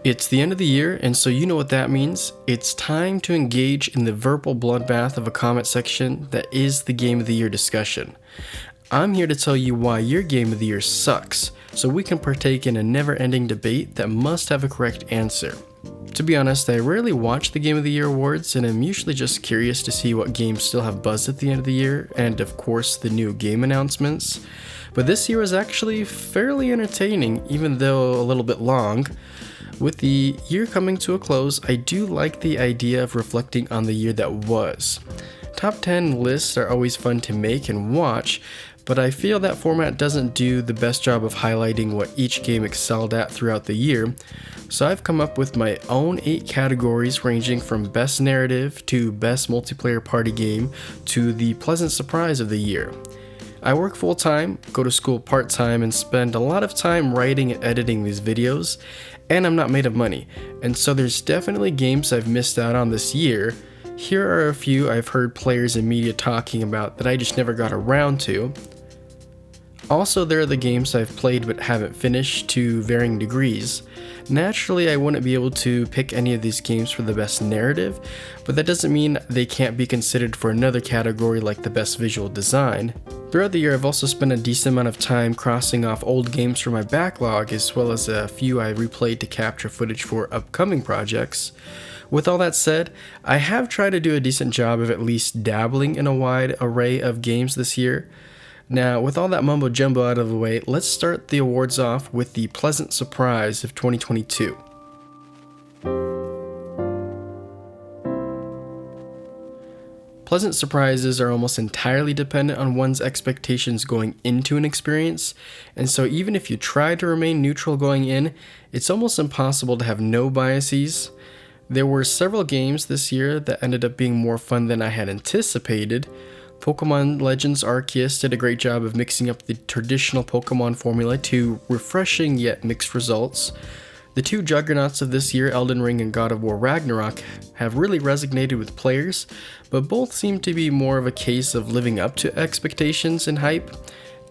It's the end of the year, and so you know what that means. It's time to engage in the verbal bloodbath of a comment section that is the Game of the Year discussion. I'm here to tell you why your Game of the Year sucks, so we can partake in a never-ending debate that must have a correct answer. To be honest, I rarely watch the Game of the Year awards, and I'm usually just curious to see what games still have buzz at the end of the year, and of course the new game announcements. But this year was actually fairly entertaining, even though a little bit long. With the year coming to a close, I do like the idea of reflecting on the year that was. Top 10 lists are always fun to make and watch, but I feel that format doesn't do the best job of highlighting what each game excelled at throughout the year, so I've come up with my own 8 categories ranging from best narrative to best multiplayer party game to the pleasant surprise of the year. I work full-time, go to school part-time, and spend a lot of time writing and editing these videos, and I'm not made of money, and so there's definitely games I've missed out on this year. Here are a few I've heard players and media talking about that I just never got around to. Also, there are the games I've played but haven't finished to varying degrees. Naturally, I wouldn't be able to pick any of these games for the best narrative, but that doesn't mean they can't be considered for another category like the best visual design. Throughout the year, I've also spent a decent amount of time crossing off old games from my backlog, as well as a few I replayed to capture footage for upcoming projects. With all that said, I have tried to do a decent job of at least dabbling in a wide array of games this year. Now, with all that mumbo jumbo out of the way, let's start the awards off with the pleasant surprise of 2022. Pleasant surprises are almost entirely dependent on one's expectations going into an experience, and so even if you try to remain neutral going in, it's almost impossible to have no biases. There were several games this year that ended up being more fun than I had anticipated. Pokemon Legends Arceus did a great job of mixing up the traditional Pokemon formula to refreshing yet mixed results. The two juggernauts of this year, Elden Ring and God of War Ragnarok, have really resonated with players, but both seem to be more of a case of living up to expectations and hype.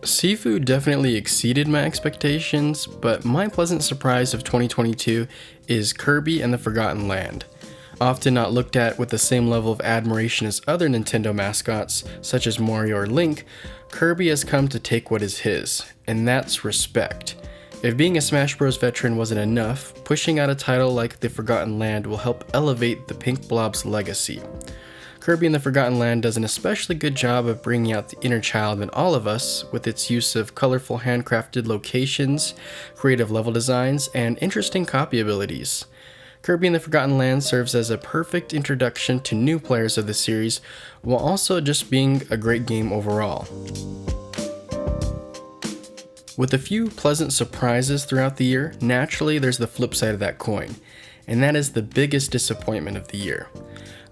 Sifu definitely exceeded my expectations, but my pleasant surprise of 2022 is Kirby and the Forgotten Land. Often not looked at with the same level of admiration as other Nintendo mascots, such as Mario or Link, Kirby has come to take what is his, and that's respect. If being a Smash Bros. Veteran wasn't enough, pushing out a title like The Forgotten Land will help elevate the Pink Blob's legacy. Kirby and the Forgotten Land does an especially good job of bringing out the inner child in all of us with its use of colorful handcrafted locations, creative level designs, and interesting copy abilities. Kirby and the Forgotten Land serves as a perfect introduction to new players of the series, while also just being a great game overall. With a few pleasant surprises throughout the year, naturally there's the flip side of that coin, and that is the biggest disappointment of the year.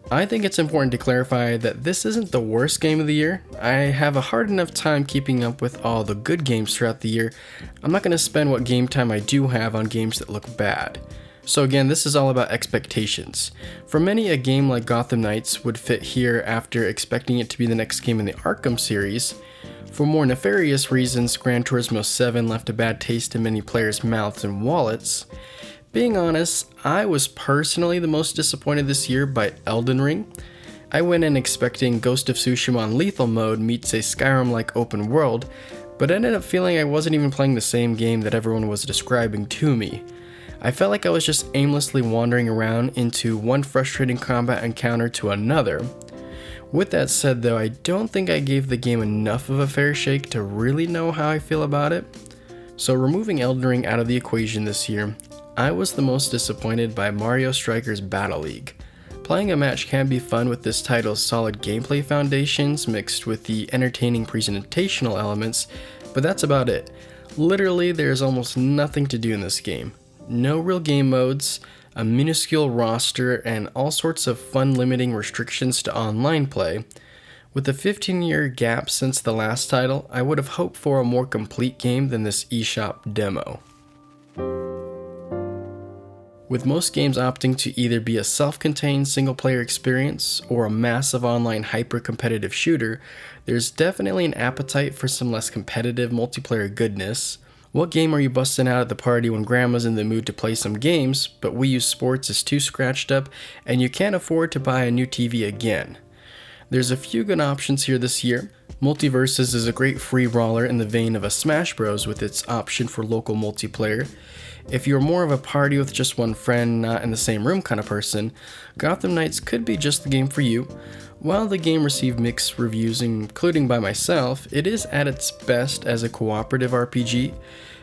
I think it's important to clarify that this isn't the worst game of the year. I have a hard enough time keeping up with all the good games throughout the year. I'm not going to spend what game time I do have on games that look bad. So again, this is all about expectations. For many, a game like Gotham Knights would fit here after expecting it to be the next game in the Arkham series. For more nefarious reasons, Gran Turismo 7 left a bad taste in many players' mouths and wallets. Being honest, I was personally the most disappointed this year by Elden Ring. I went in expecting Ghost of Tsushima on lethal mode meets a Skyrim-like open world, but ended up feeling I wasn't even playing the same game that everyone was describing to me. I felt like I was just aimlessly wandering around into one frustrating combat encounter to another. With that said though, I don't think I gave the game enough of a fair shake to really know how I feel about it. So removing Elden Ring out of the equation this year, I was the most disappointed by Mario Strikers Battle League. Playing a match can be fun with this title's solid gameplay foundations mixed with the entertaining presentational elements, but that's about it. Literally, there's almost nothing to do in this game. No real game modes, a minuscule roster, and all sorts of fun limiting restrictions to online play. With a 15-year gap since the last title, I would have hoped for a more complete game than this eShop demo. With most games opting to either be a self-contained single-player experience or a massive online hyper-competitive shooter, there's definitely an appetite for some less competitive multiplayer goodness. What game are you busting out at the party when grandma's in the mood to play some games, but Wii U Sports is too scratched up and you can't afford to buy a new TV again? There's a few good options here this year. Multiverses is a great free brawler in the vein of a Smash Bros with its option for local multiplayer. If you're more of a party with just one friend, not in the same room kind of person, Gotham Knights could be just the game for you. While the game received mixed reviews, including by myself, it is at its best as a cooperative RPG.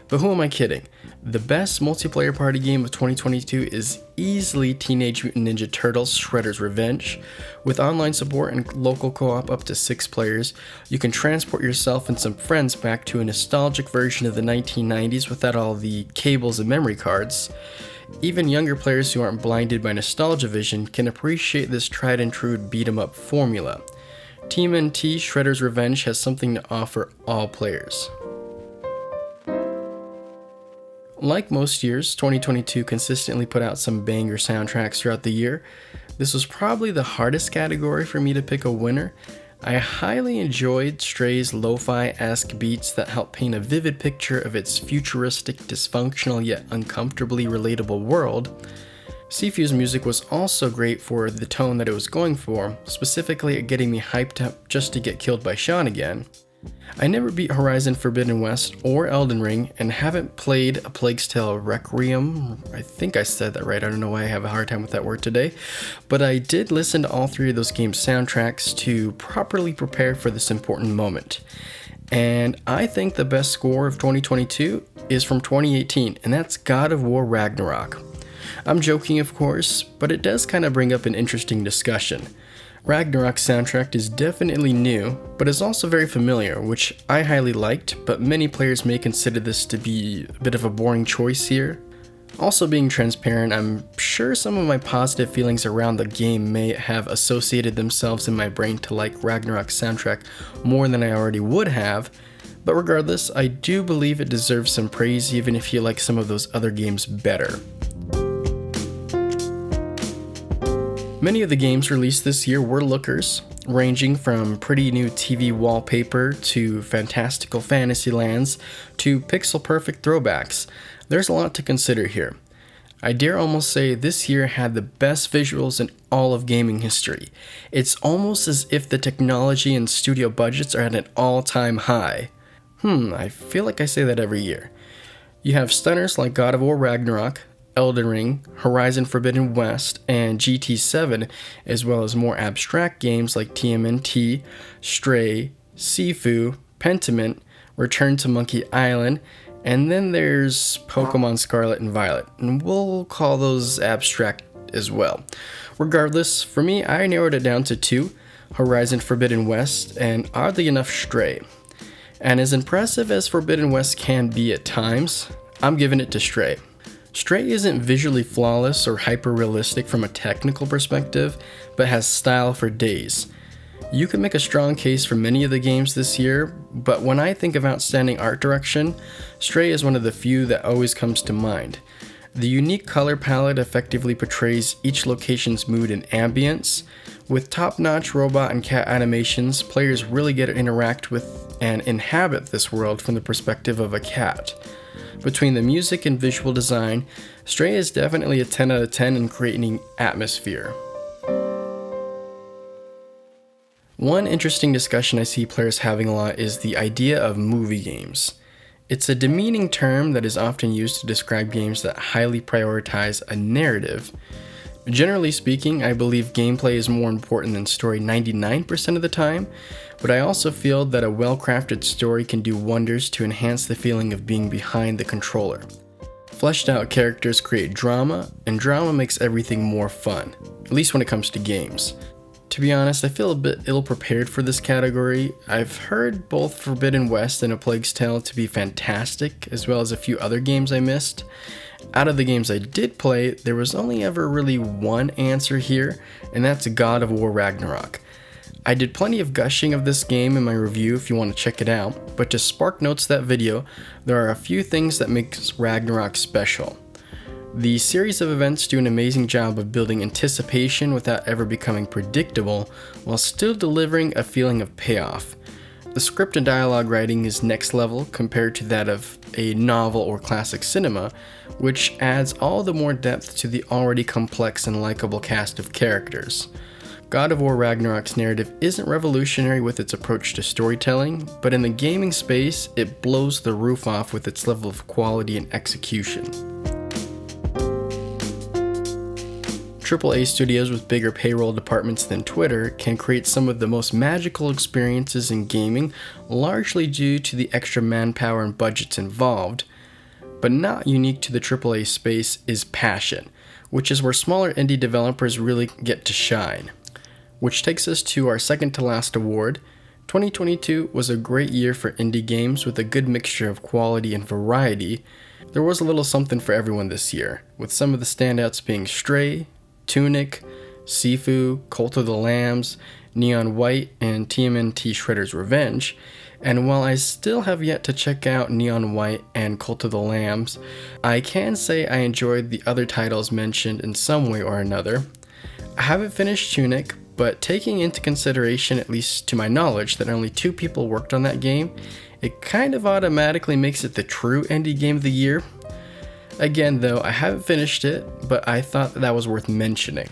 But who am I kidding? The best multiplayer party game of 2022 is easily Teenage Mutant Ninja Turtles Shredder's Revenge. With online support and local co-op up to 6 players, you can transport yourself and some friends back to a nostalgic version of the 1990s without all the cables and memory cards. Even younger players who aren't blinded by nostalgia vision can appreciate this tried and true beat-em-up formula. Team NT Shredder's Revenge has something to offer all players. Like most years, 2022 consistently put out some banger soundtracks throughout the year. This was probably the hardest category for me to pick a winner. I highly enjoyed Stray's lo-fi-esque beats that help paint a vivid picture of its futuristic, dysfunctional yet uncomfortably relatable world. Sifu's music was also great for the tone that it was going for, specifically at getting me hyped up just to get killed by Sean again. I never beat Horizon Forbidden West or Elden Ring and haven't played A Plague's Tale Requiem. I think I said that right, I don't know why I have a hard time with that word today. But I did listen to all 3 of those games' soundtracks to properly prepare for this important moment. And I think the best score of 2022 is from 2018, and that's God of War Ragnarok. I'm joking, of course, but it does kind of bring up an interesting discussion. Ragnarok's soundtrack is definitely new, but is also very familiar, which I highly liked, but many players may consider this to be a bit of a boring choice here. Also being transparent, I'm sure some of my positive feelings around the game may have associated themselves in my brain to like Ragnarok's soundtrack more than I already would have, but regardless, I do believe it deserves some praise even if you like some of those other games better. Many of the games released this year were lookers, ranging from pretty new TV wallpaper to fantastical fantasy lands to pixel-perfect throwbacks. There's a lot to consider here. I dare almost say this year had the best visuals in all of gaming history. It's almost as if the technology and studio budgets are at an all-time high. I feel like I say that every year. You have stunners like God of War Ragnarok, Elden Ring, Horizon Forbidden West, and GT7, as well as more abstract games like TMNT, Stray, Sifu, Pentiment, Return to Monkey Island, and then there's Pokemon Scarlet and Violet, and we'll call those abstract as well. Regardless, for me, I narrowed it down to 2, Horizon Forbidden West, and oddly enough, Stray. And as impressive as Forbidden West can be at times, I'm giving it to Stray. Stray isn't visually flawless or hyper-realistic from a technical perspective, but has style for days. You can make a strong case for many of the games this year, but when I think of outstanding art direction, Stray is one of the few that always comes to mind. The unique color palette effectively portrays each location's mood and ambience. With top-notch robot and cat animations, players really get to interact with and inhabit this world from the perspective of a cat. Between the music and visual design, Stray is definitely a 10 out of 10 in creating atmosphere. One interesting discussion I see players having a lot is the idea of movie games. It's a demeaning term that is often used to describe games that highly prioritize a narrative. Generally speaking, I believe gameplay is more important than story 99% of the time, but I also feel that a well-crafted story can do wonders to enhance the feeling of being behind the controller. Fleshed out characters create drama, and drama makes everything more fun, at least when it comes to games. To be honest, I feel a bit ill-prepared for this category. I've heard both Forbidden West and A Plague's Tale to be fantastic, as well as a few other games I missed. Out of the games I did play, there was only ever really one answer here, and that's God of War Ragnarok. I did plenty of gushing of this game in my review if you want to check it out, but to spark notes that video, there are a few things that makes Ragnarok special. The series of events do an amazing job of building anticipation without ever becoming predictable, while still delivering a feeling of payoff. The script and dialogue writing is next level compared to that of a novel or classic cinema, which adds all the more depth to the already complex and likable cast of characters. God of War Ragnarok's narrative isn't revolutionary with its approach to storytelling, but in the gaming space, it blows the roof off with its level of quality and execution. AAA studios with bigger payroll departments than Twitter can create some of the most magical experiences in gaming, largely due to the extra manpower and budgets involved. But not unique to the AAA space is passion, which is where smaller indie developers really get to shine. Which takes us to our second to last award. 2022 was a great year for indie games with a good mixture of quality and variety. There was a little something for everyone this year, with some of the standouts being Stray, Tunic, Sifu, Cult of the Lambs, Neon White, and TMNT Shredder's Revenge. And while I still have yet to check out Neon White and Cult of the Lambs, I can say I enjoyed the other titles mentioned in some way or another. I haven't finished Tunic, but taking into consideration, at least to my knowledge, that only 2 people worked on that game, it kind of automatically makes it the true indie game of the year. Again though, I haven't finished it, but I thought that was worth mentioning.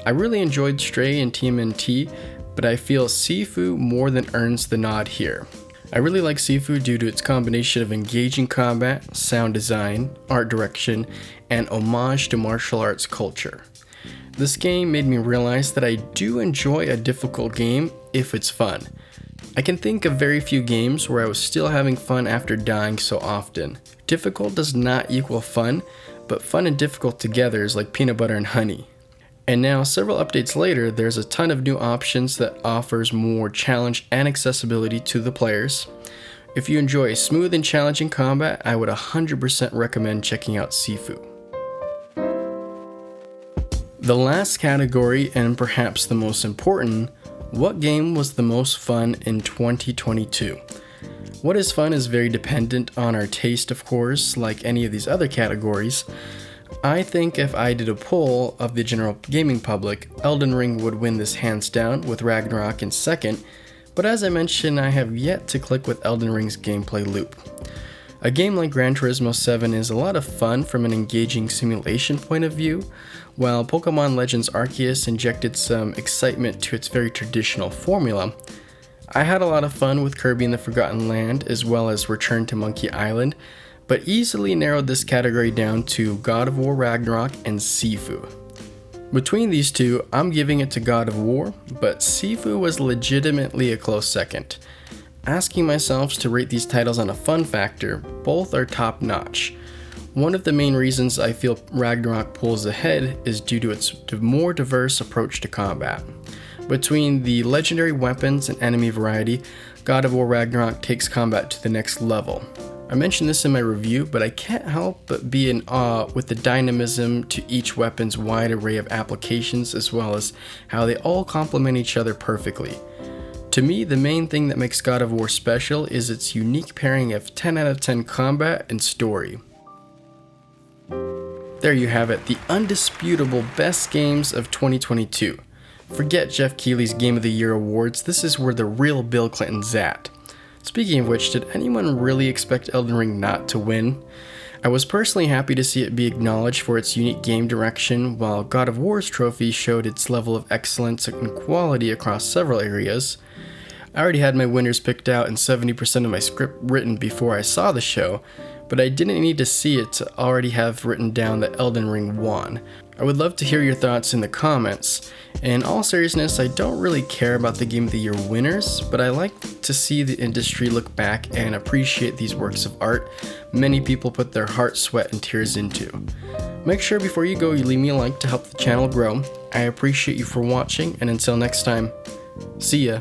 I really enjoyed Stray and TMNT, but I feel Sifu more than earns the nod here. I really like Sifu due to its combination of engaging combat, sound design, art direction, and homage to martial arts culture. This game made me realize that I do enjoy a difficult game if it's fun. I can think of very few games where I was still having fun after dying so often. Difficult does not equal fun, but fun and difficult together is like peanut butter and honey. And now, several updates later, there's a ton of new options that offers more challenge and accessibility to the players. If you enjoy smooth and challenging combat, I would 100% recommend checking out Sifu. The last category, and perhaps the most important, what game was the most fun in 2022? What is fun is very dependent on our taste, of course, like any of these other categories. I think if I did a poll of the general gaming public, Elden Ring would win this hands down, with Ragnarok in second, but as I mentioned, I have yet to click with Elden Ring's gameplay loop. A game like Gran Turismo 7 is a lot of fun from an engaging simulation point of view, while Pokemon Legends Arceus injected some excitement to its very traditional formula. I had a lot of fun with Kirby and the Forgotten Land as well as Return to Monkey Island, but easily narrowed this category down to God of War Ragnarok and Sifu. Between these two, I'm giving it to God of War, but Sifu was legitimately a close second. Asking myself to rate these titles on a fun factor, both are top notch. One of the main reasons I feel Ragnarok pulls ahead is due to its more diverse approach to combat. Between the legendary weapons and enemy variety, God of War Ragnarok takes combat to the next level. I mentioned this in my review, but I can't help but be in awe with the dynamism to each weapon's wide array of applications as well as how they all complement each other perfectly. To me, the main thing that makes God of War special is its unique pairing of 10 out of 10 combat and story. There you have it, the undisputable best games of 2022. Forget Jeff Keighley's Game of the Year awards, this is where the real Bill Clinton's at. Speaking of which, did anyone really expect Elden Ring not to win? I was personally happy to see it be acknowledged for its unique game direction, while God of War's trophy showed its level of excellence and quality across several areas. I already had my winners picked out and 70% of my script written before I saw the show, but I didn't need to see it to already have written down that Elden Ring won. I would love to hear your thoughts in the comments. In all seriousness, I don't really care about the Game of the Year winners, but I like to see the industry look back and appreciate these works of art many people put their heart, sweat, and tears into. Make sure before you go you leave me a like to help the channel grow. I appreciate you for watching, and until next time, see ya.